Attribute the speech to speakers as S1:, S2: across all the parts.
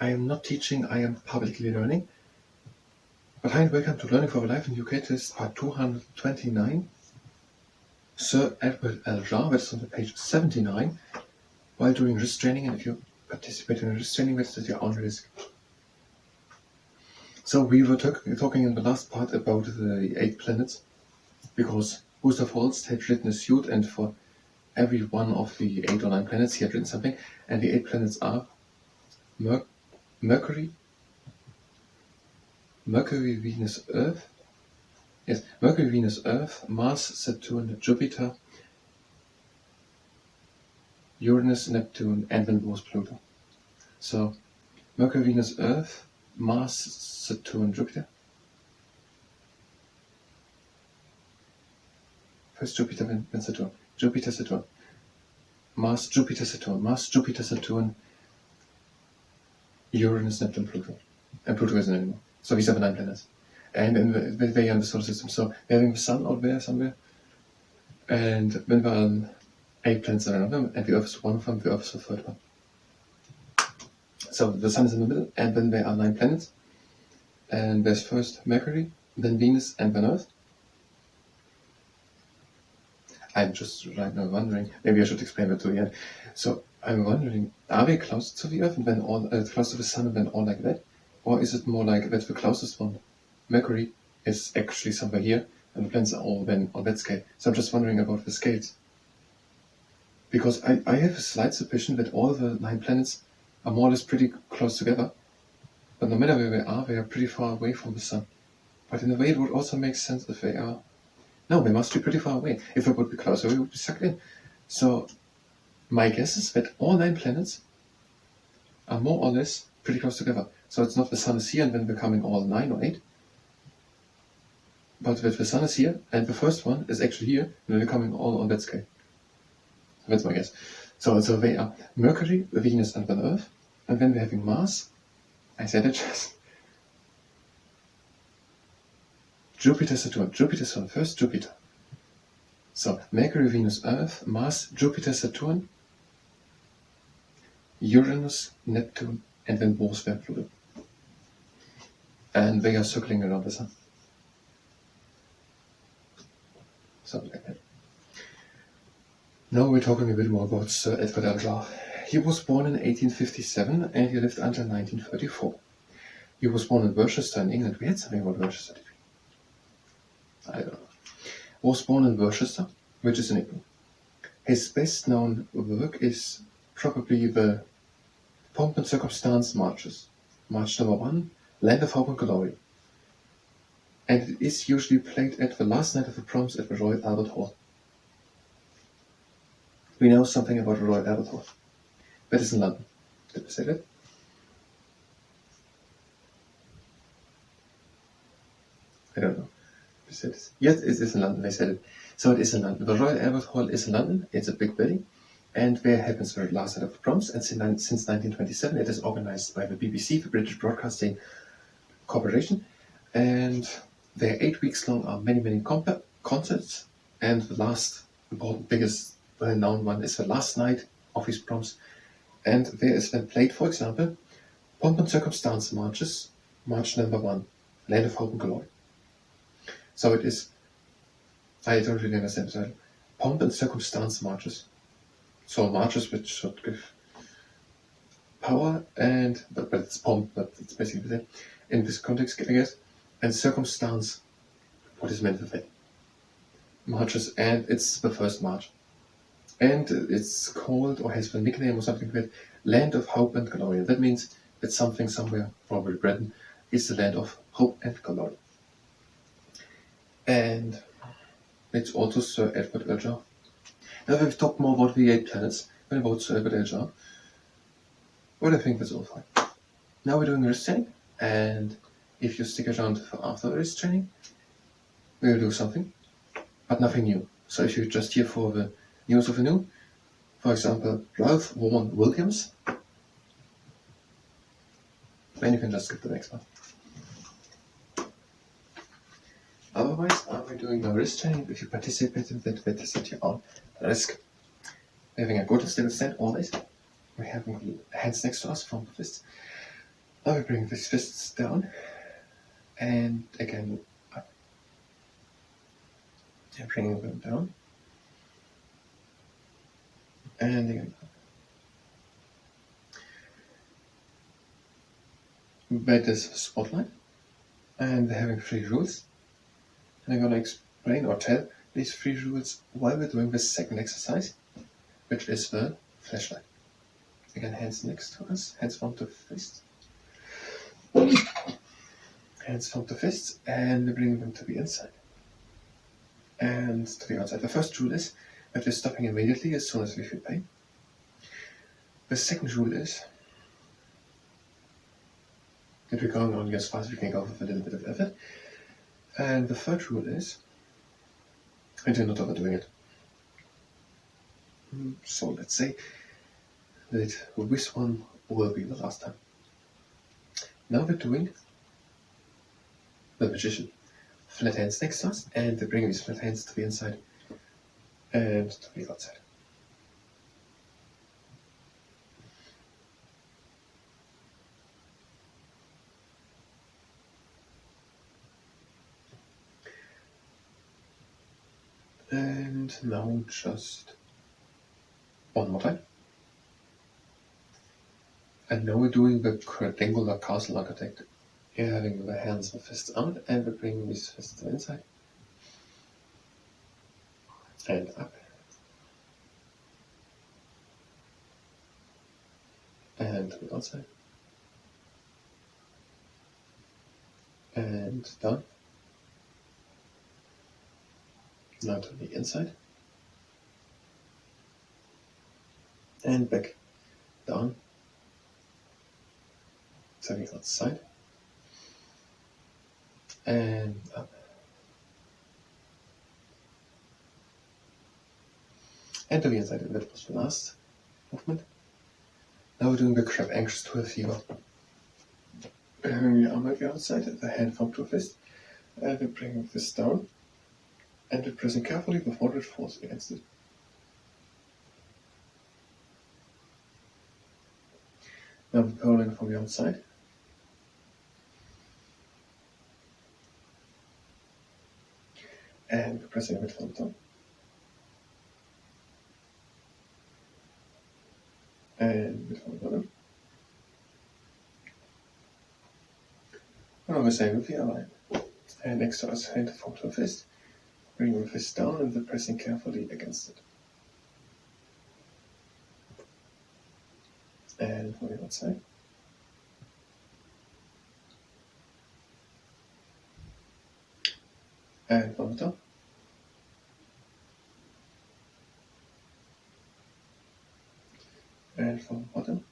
S1: I am not teaching, I am publicly learning. But hi and welcome to Learning for Life in UK Test part 229. Sir Edward Elgar, that's on the page 79, while doing risk training, and if you participate in a risk training, that's at your own risk. So we were talking in the last part about the 8 planets, because Gustav Holst had written a suit, and for every one of the 8 or 9 planets he had written something, and the 8 planets are Mercury, Venus, Earth. Yes, Mercury, Venus, Earth, Mars, Saturn, Jupiter, Uranus, Neptune, and then was Pluto. So, Mercury, Venus, Earth, Mars, Saturn, Jupiter. First Jupiter, then Saturn. Jupiter, Saturn. Mars, Jupiter, Saturn. Mars, Jupiter, Saturn. Uranus, Neptune, Pluto. And Pluto isn't anymore. So these are the 9 planets. And they are in the solar system. So we're having the Sun out there somewhere. And then there are 8 planets around them, and the Earth is one of them, the Earth is the third one. So the Sun is in the middle, and then there are 9 planets. And there's first Mercury, then Venus, and then Earth. I'm just right now wondering, maybe I should explain that to you. So I'm wondering, are they close to the Earth and then all close to the Sun and then all like that? Or is it more like that's the closest one? Mercury is actually somewhere here, and the planets are all then on that scale. So I'm just wondering about the scales. Because I have a slight suspicion that all the 9 planets are more or less pretty close together. But no matter where they are pretty far away from the Sun. But in a way it would also make sense if they are... No, they must be pretty far away. If they would be closer, we would be sucked in. So my guess is that all 9 planets are more or less pretty close together. So it's not the Sun is here and then becoming all 9 or 8. But that the Sun is here and the first one is actually here and then becoming all on that scale. That's my guess. So they are Mercury, Venus, and then Earth. And then we're having Mars. I said it just. Jupiter, Saturn. Jupiter, Saturn. First Jupiter. So Mercury, Venus, Earth, Mars, Jupiter, Saturn, Uranus, Neptune, and then both were Pluto. And they are circling around the Sun. Something like that. Now we're talking a bit more about Sir Edward Elgar. He was born in 1857 and he lived until 1934. He was born in Worcester in England. We had something about Worcester, did we? I don't know. Was born in Worcester, which is in England. His best known work is probably the Pomp and Circumstance Marches. March number 1, Land of Hope and Glory. And it is usually played at the last night of the proms at the Royal Albert Hall. We know something about the Royal Albert Hall. That is in London. Did we say that? I don't know. We said this. Yes, it is in London. They said it. So it is in London. The Royal Albert Hall is in London. It's a big building. And there happens the last night of the proms. And since 1927, it is organized by the BBC, the British Broadcasting Corporation. And their 8 weeks long are many concerts. And the last important, biggest, well-known one is the last night of his proms. And there is then played, for example, Pomp and Circumstance Marches, March number 1, Land of Hope and Glory. So it is, I don't really understand the title, Pomp and Circumstance Marches. So marches which should give power and, but it's pomp, but it's basically the same in this context, I guess. And circumstance, what is meant with that? Marches, and it's the first march. And it's called, or has the nickname or something like that, Land of Hope and Glory. That means that something somewhere, probably Britain, is the land of hope and glory. And it's also Sir Edward Elgar. Now we've talked more about the 8 planets than about Sir Edward Elgar. But I think that's all fine. Now we're doing risk training, and if you stick around for after the risk training, we'll do something, but nothing new. So if you're just here for the news of the new, for example, Ralph Vaughan Williams, then you can just skip the next one. Otherwise, we're doing no risk training. If you participate in that, that is at your own risk. We're having a good and stable stand always. We're having hands next to us from the fists. Now we bring these fists down, and again up, and bringing them down, and again up. That is spotlight, and we're having 3 rules, and I'm going to explain or tell these 3 rules while we're doing the second exercise, which is the flashlight. Again, hands next to us, hands front to fists. Hands front to fists, and we bring them to the inside and to the outside. The first rule is that we're stopping immediately as soon as we feel pain. The second rule is that we're going only as fast as we can go with a little bit of effort. And the third rule is that we're not overdoing it. So let's say that this one will be the last time. Now we're doing the magician. Flat hands next to us, and we bring these flat hands to the inside and to the outside. And now just one more time. And now we're doing the rectangular castle architect. Here having the hands and fists out, and we're bringing these fists to the inside. And up. And to the outside. And down. Now to the inside. And back. Down. To the outside. And up. And to the inside, and that was the last movement. Now we're doing the crab anxious to a fever. Having the arm at the outside, the hand formed to a fist, and we're bringing this down, and we're pressing carefully with moderate force against it. Now we're pulling from the outside. And we're pressing a bit from the top. And a bit from the bottom. And we're same with the other hand. And next to us, hand formed to a fist. Bringing the fist down and we're pressing carefully against it. And from the outside. And from the top. And from the bottom.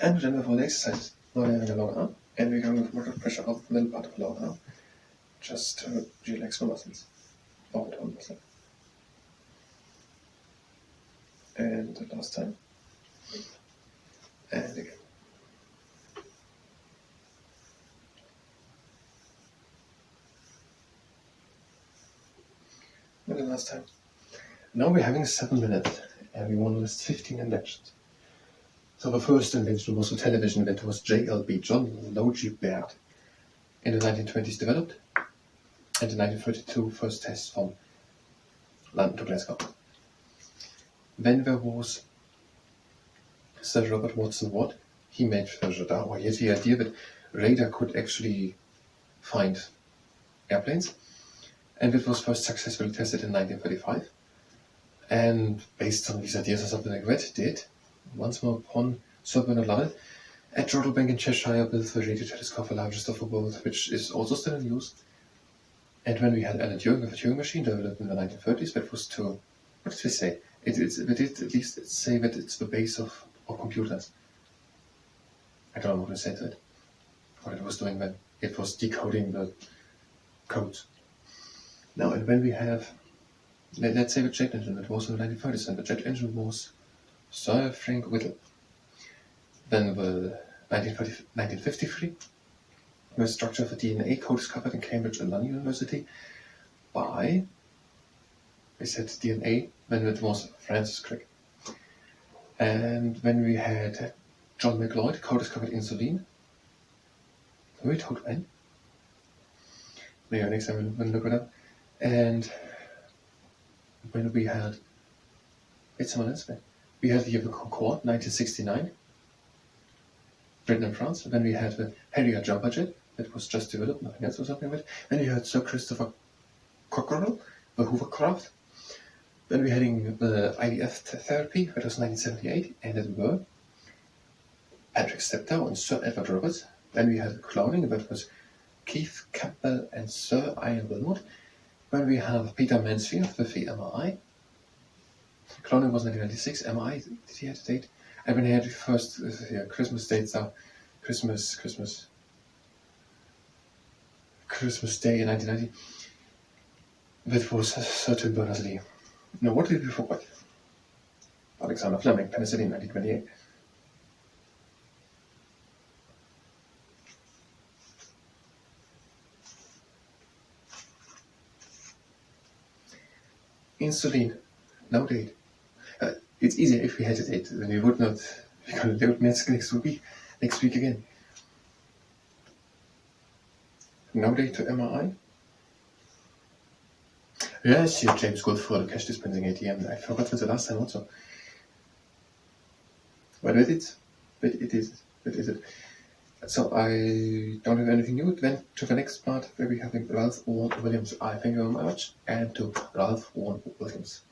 S1: And then for the exercise, now we're having a long arm, and we're going with moderate pressure of the middle part of the lower arm, just to relax the muscles, or the whole muscle. And the last time. And again. And the last time. Now we're having 7 minutes, and we want to list 15 inventions. So the first invention was a television that was JLB, John Logie Baird, in the 1920s developed, and in 1932 first test from London to Glasgow. Then there was Sir Robert Watson Watt. He made radar, or he had the idea that radar could actually find airplanes, and it was first successfully tested in 1935. And based on these ideas or something like that, did once more upon Sir Bernard Lyell at Jodrell in Cheshire built the radio telescope, the largest of the world, which is also still in use. And when we had Alan Turing with the Turing machine developed in the 1930s, that was to, what did we say? We did at least say that it's the base of computers. I don't know what we said to it. What it was doing then. It was decoding the codes. Now, and when we have, let's say the jet engine, that was in the 1930s, and the jet engine was Sir Frank Whittle. Then the 1953, the structure of the DNA code discovered in Cambridge and London University by, they said DNA, when it was Francis Crick. And when we had John McLeod co-discovered insulin. Who told when? Maybe next time we'll look it up. And when we had, it's someone else, we had the year of the Concorde, 1969, Britain and France. Then we had the Harrier jumper jet that was just developed, nothing else was happening with. Then we had Sir Christopher Cockerell, the Hoovercraft. Then we had the IVF therapy, that was 1978, and it were Patrick Steptoe and Sir Edward Roberts. Then we had cloning, that was Keith Campbell and Sir Ian Wilmot. Then we have Peter Mansfield with the MRI. Cloning was 1996. MRI, did he have a date? And when he had the first Christmas dates are Christmas Day in 1990. That was Sir Tim Berners-Lee. No, what did we forget? Alexander Fleming, penicillin, 1928. Insulin, no date. It's easier if we had a date, then we would not. We're going to do it next week again. No date to MRI. Yes, yeah, James Gould for the cash dispensing ATM. I forgot for the last time also. But it is. So I don't have anything new. Then to the next part where we have Ralph Owen Williams. I thank you very much, and to Ralph Owen Williams.